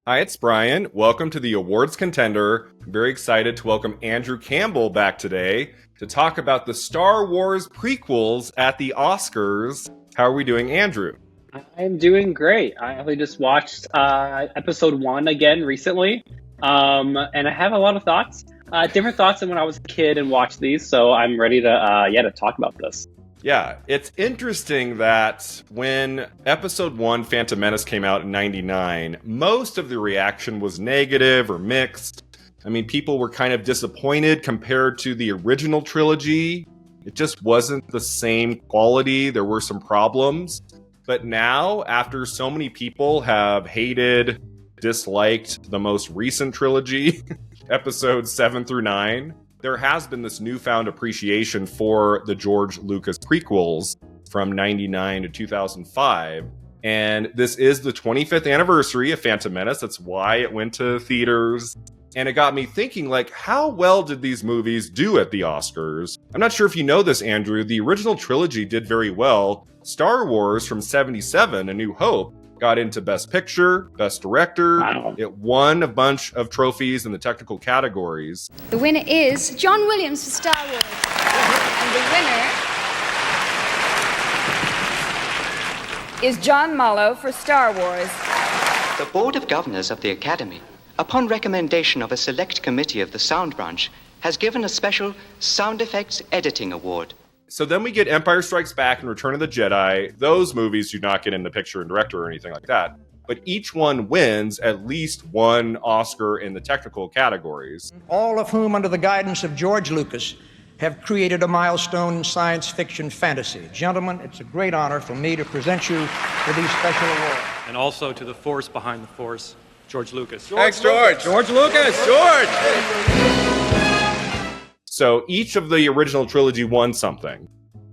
Hi, it's Brian. Welcome to the awards contender. I'm very excited to welcome Andrew Campbell back today to talk about the Star Wars prequels at the Oscars. How are we doing, Andrew? I'm doing great. I actually just watched episode 1 again recently, and I have a lot of thoughts, different thoughts than when I was a kid and watched these. So I'm ready to talk about this. Yeah, it's interesting that when episode 1, Phantom Menace, came out in 99, most of the reaction was negative or mixed. I mean, people were kind of disappointed compared to the original trilogy. It just wasn't the same quality. There were some problems. But now, after so many people have hated, disliked the most recent trilogy, episodes 7 through 9, there has been this newfound appreciation for the George Lucas prequels from 99 to 2005. And this is the 25th anniversary of Phantom Menace. That's why it went to theaters. And it got me thinking, like, how well did these movies do at the Oscars? I'm not sure if you know this, Andrew. The original trilogy did very well. Star Wars from 77, A New Hope, got into Best Picture, Best Director. Wow. It won a bunch of trophies in the technical categories. The winner is John Williams for Star Wars. And the winner is John Mollo for Star Wars. The Board of Governors of the Academy, upon recommendation of a select committee of the Sound Branch, has given a special Sound Effects Editing Award. So then we get Empire Strikes Back and Return of the Jedi. Those movies do not get in the picture and director or anything like that. But each one wins at least one Oscar in the technical categories. All of whom, under the guidance of George Lucas, have created a milestone in science fiction fantasy. Gentlemen, it's a great honor for me to present you with these special awards. And also to the force behind the force, George Lucas. Thanks, George. George Lucas. George. So each of the original trilogy won something.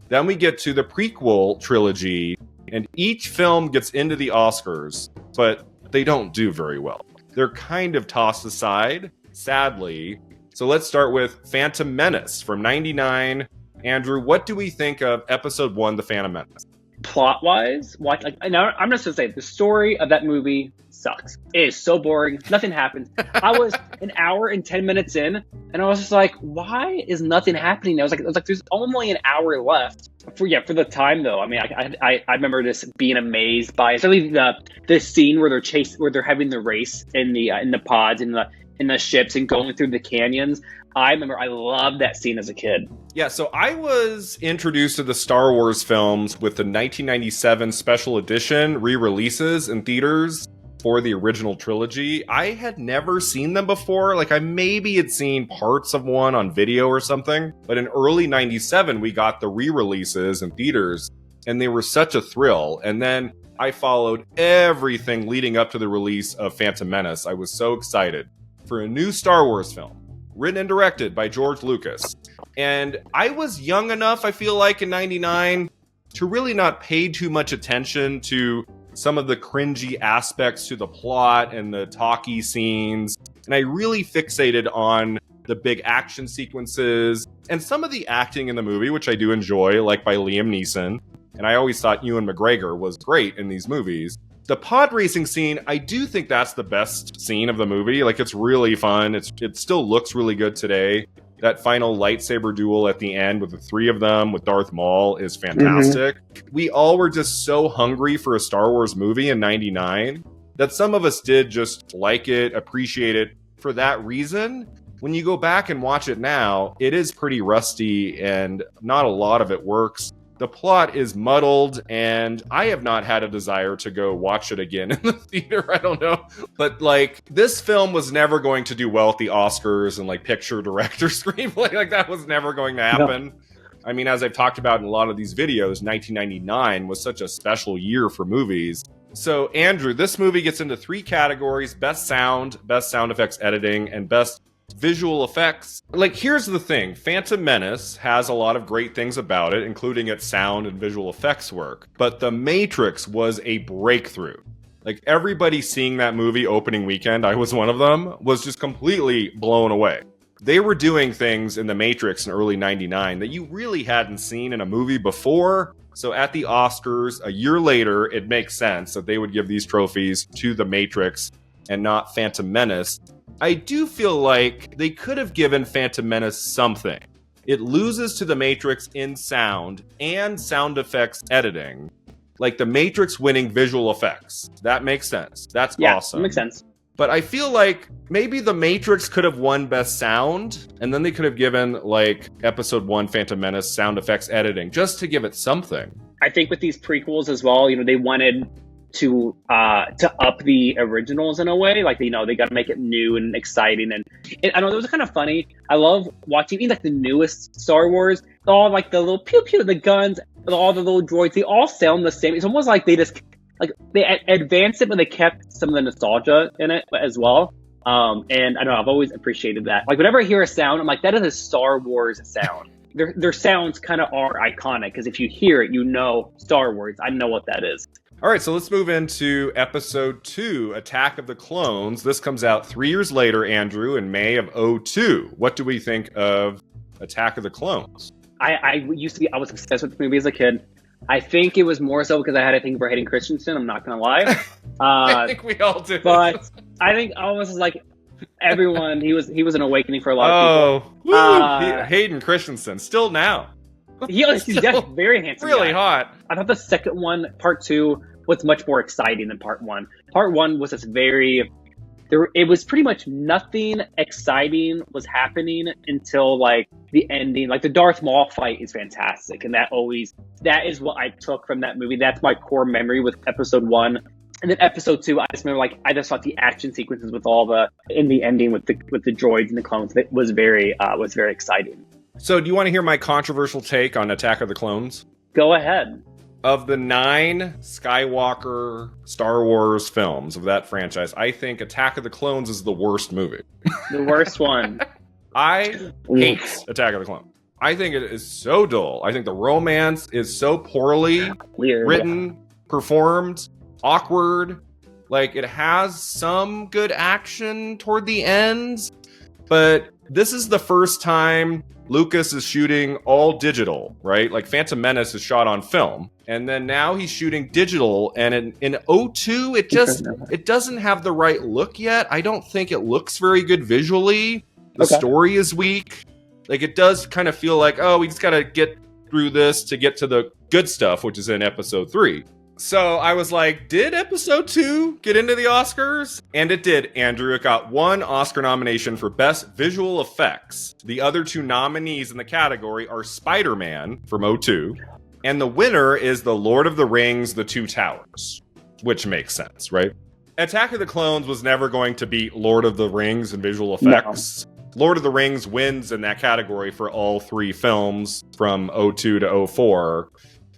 Then we get to the prequel trilogy, and each film gets into the Oscars, but they don't do very well. They're kind of tossed aside, sadly. So let's start with Phantom Menace from 99. Andrew, what do we think of episode 1, The Phantom Menace? Plot-wise, I'm just gonna say the story of that movie sucks. It is so boring. Nothing happens. I was an hour and 10 minutes in, and I was just like, "Why is nothing happening?" I was like, "There's only an hour left." For the time though, I mean, I remember just being amazed by, especially the scene where they're having the race in the pods in the ships and going through the canyons. I remember I loved that scene as a kid. Yeah, so I was introduced to the Star Wars films with the 1997 special edition re-releases in theaters for the original trilogy. I had never seen them before. Like, I maybe had seen parts of one on video or something. But in early 97, we got the re-releases in theaters, and they were such a thrill. And then I followed everything leading up to the release of Phantom Menace. I was so excited for a new Star Wars film, written and directed by George Lucas. And I was young enough, I feel like, in 99, to really not pay too much attention to some of the cringy aspects to the plot and the talky scenes. And I really fixated on the big action sequences and some of the acting in the movie, which I do enjoy, like by Liam Neeson. And I always thought Ewan McGregor was great in these movies. The pod racing scene, I do think that's the best scene of the movie. Like, it's really fun. It still looks really good today. That final lightsaber duel at the end with the three of them with Darth Maul is fantastic. Mm-hmm. We all were just so hungry for a Star Wars movie in 99 that some of us did just like it, appreciate it for that reason. When you go back and watch it now, it is pretty rusty and not a lot of it works. The plot is muddled, and I have not had a desire to go watch it again in the theater. I don't know. But, like, this film was never going to do well at the Oscars and, like, picture, director, screenplay. Like, that was never going to happen. No. I mean, as I've talked about in a lot of these videos, 1999 was such a special year for movies. So, Andrew, this movie gets into 3 categories: Best Sound Effects Editing, and Best Visual Effects. Like, here's the thing. Phantom Menace has a lot of great things about it, including its sound and visual effects work. But The Matrix was a breakthrough. Like, everybody seeing that movie opening weekend, I was one of them, was just completely blown away. They were doing things in The Matrix in early 99 that you really hadn't seen in a movie before. So at the Oscars, a year later, it makes sense that they would give these trophies to The Matrix. and not Phantom Menace, I do feel like they could have given Phantom Menace something. It loses to The Matrix in sound and sound effects editing. Like The Matrix winning visual effects. That makes sense. That's awesome. That makes sense. But I feel like maybe The Matrix could have won Best Sound, and then they could have given, like, Episode 1 Phantom Menace sound effects editing, just to give it something. I think with these prequels as well, they wanted to up the originals in a way. Like, they got to make it new and exciting. And I know it was kind of funny. I love watching even like the newest Star Wars, all like the little pew pew, the guns, all the little droids, they all sound the same. It's almost like they just they advanced it, but they kept some of the nostalgia in it as well. And I know I've always appreciated that. Like whenever I hear a sound, I'm like, that is a Star Wars sound. Their sounds kind of are iconic because if you hear it, Star Wars. I know what that is. All right, so let's move into Episode 2, Attack of the Clones. This comes out 3 years later, Andrew, in May of 2002. What do we think of Attack of the Clones? I was obsessed with the movie as a kid. I think it was more so because I had a thing for Hayden Christensen. I'm not going to lie. I think we all do. But I think I was like everyone, he was an awakening for a lot of people. Hayden Christensen, still now. He's definitely very handsome. Really guy. hot. I thought the second one, part 2, was much more exciting than part 1. Part 1 was just it was pretty much nothing exciting was happening until like the ending. Like the Darth Maul fight is fantastic. And that is what I took from that movie. That's my core memory with Episode 1. And then Episode 2, I just remember I just thought the action sequences with in the ending with the droids and the clones, it was very exciting. So do you want to hear my controversial take on Attack of the Clones? Go ahead. Of the 9 Skywalker Star Wars films of that franchise, I think Attack of the Clones is the worst movie. The worst one. I hate Attack of the Clones. I think it is so dull. I think the romance is so poorly written, performed, awkward. Like, it has some good action toward the end, but this is the first time Lucas is shooting all digital, right? Like Phantom Menace is shot on film, and then now he's shooting digital, and in 2002, it doesn't have the right look yet. I don't think it looks very good visually. The story is weak. Like, it does kind of feel like, we just got to get through this to get to the good stuff, which is in Episode 3. So I was like, did Episode 2 get into the Oscars? And it did, Andrew. It got 1 Oscar nomination for Best Visual Effects. The other 2 nominees in the category are Spider-Man from 2002, and the winner is The Lord of the Rings, The Two Towers, which makes sense, right? Attack of the Clones was never going to beat Lord of the Rings in visual effects. No. Lord of the Rings wins in that category for all 3 films from 2002 to 2004.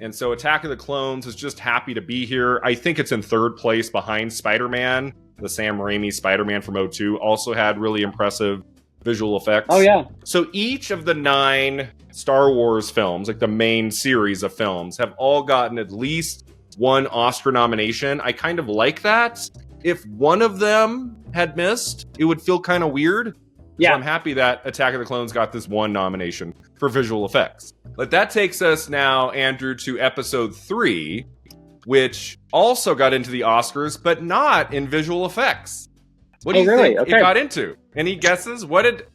And so Attack of the Clones is just happy to be here. I think it's in 3rd place behind Spider-Man. The Sam Raimi Spider-Man from 2002 also had really impressive visual effects. Oh, yeah. So each of the 9 Star Wars films, like the main series of films, have all gotten at least 1 Oscar nomination. I kind of like that. If one of them had missed, it would feel kind of weird. Yeah. So I'm happy that Attack of the Clones got this 1 nomination for visual effects. But that takes us now, Andrew, to Episode 3, which also got into the Oscars, but not in visual effects. What do you think it got into? Any guesses? What did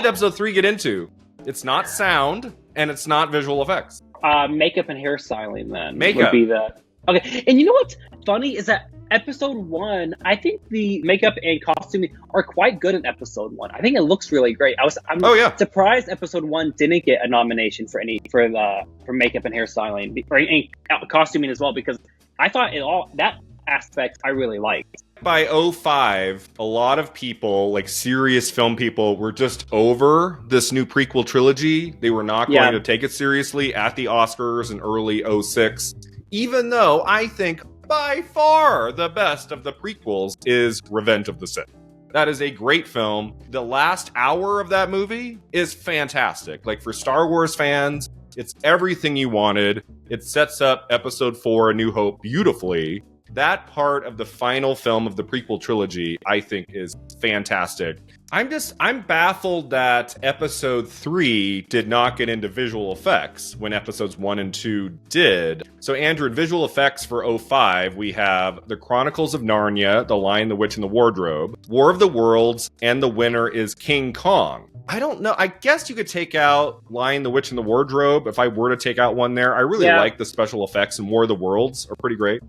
Episode 3 get into? It's not sound, and it's not visual effects. Makeup and hairstyling, then. Makeup. Would be that. Okay, and you know what's funny is that Episode 1, I think the makeup and costuming are quite good in Episode 1. I think it looks really great. I'm surprised Episode 1 didn't get a nomination for makeup and hairstyling or any costuming as well, because I thought that aspect I really liked. By 2005, a lot of people, like serious film people, were just over this new prequel trilogy. They were not going to take it seriously at the Oscars in early 2006, even though I think by far the best of the prequels is Revenge of the Sith. That is a great film. The last hour of that movie is fantastic. Like, for Star Wars fans, it's everything you wanted. It sets up Episode 4, A New Hope, beautifully. That part of the final film of the prequel trilogy, I think, is fantastic. I'm baffled that episode 3 did not get into visual effects when episodes 1 and 2 did. So Andrew, in visual effects for 05, we have The Chronicles of Narnia, The Lion, the Witch, and the Wardrobe, War of the Worlds, and the winner is King Kong. I don't know. I guess you could take out Lion, the Witch, and the Wardrobe if I were to take out one there. I really like the special effects in War of the Worlds, are pretty great.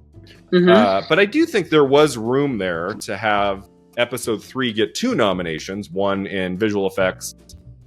But I do think there was room there to have episode 3 get 2 nominations, one in visual effects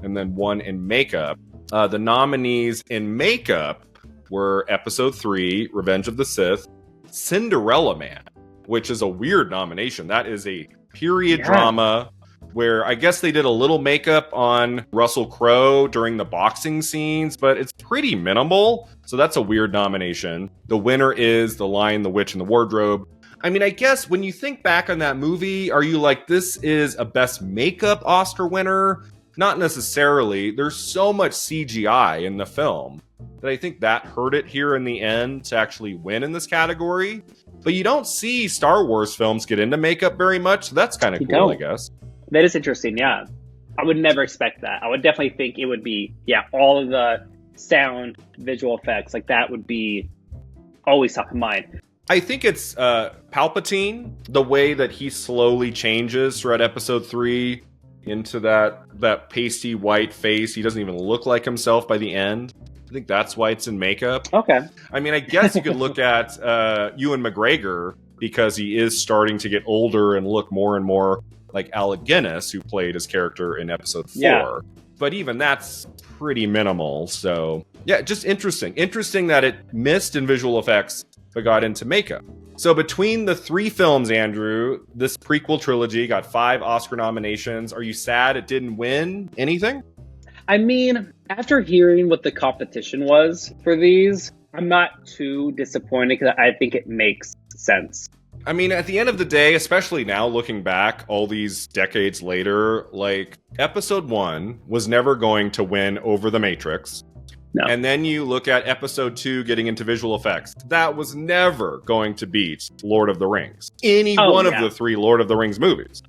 and then one in makeup. The nominees in makeup were episode 3, Revenge of the Sith, Cinderella Man, which is a weird nomination. That is a period drama where I guess they did a little makeup on Russell Crowe during the boxing scenes, but it's pretty minimal. So that's a weird nomination. The winner is The Lion, the Witch, and the Wardrobe. I mean, I guess when you think back on that movie, are you like, this is a best makeup Oscar winner? Not necessarily. There's so much CGI in the film that I think that hurt it here in the end to actually win in this category. But you don't see Star Wars films get into makeup very much, so that's kind of cool, I guess. That is interesting, yeah. I would never expect that. I would definitely think it would be, all of the sound, visual effects, like that would be always top of mind. I think it's Palpatine, the way that he slowly changes throughout episode 3 into that pasty white face. He doesn't even look like himself by the end. I think that's why it's in makeup. Okay. I mean, I guess you could look at Ewan McGregor because he is starting to get older and look more and more like Alec Guinness, who played his character in episode 4. Yeah. But even that's pretty minimal. So, yeah, just interesting. Interesting that it missed in visual effects but got into makeup. So between the 3 films, Andrew, this prequel trilogy got 5 Oscar nominations. Are you sad it didn't win anything? I mean, after hearing what the competition was for these, I'm not too disappointed because I think it makes sense. I mean, at the end of the day, especially now looking back all these decades later, like, episode 1 was never going to win over The Matrix. No. And then you look at episode 2 getting into visual effects. That was never going to beat Lord of the Rings. Any one of the 3 Lord of the Rings movies.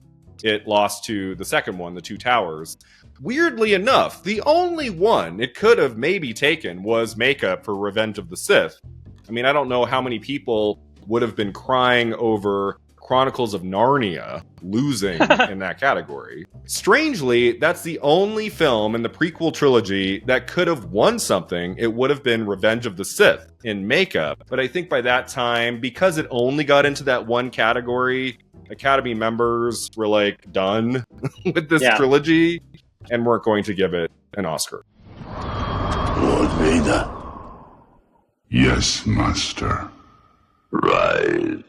It lost to the second one, The Two Towers. Weirdly enough, the only one it could have maybe taken was makeup for Revenge of the Sith. I mean, I don't know how many people would have been crying over Chronicles of Narnia losing in that category. Strangely, that's the only film in the prequel trilogy that could have won something. It would have been Revenge of the Sith in makeup. But I think by that time, because it only got into that one category, Academy members were like done with this trilogy and weren't going to give it an Oscar. Lord Vader. Yes, Master. Rise.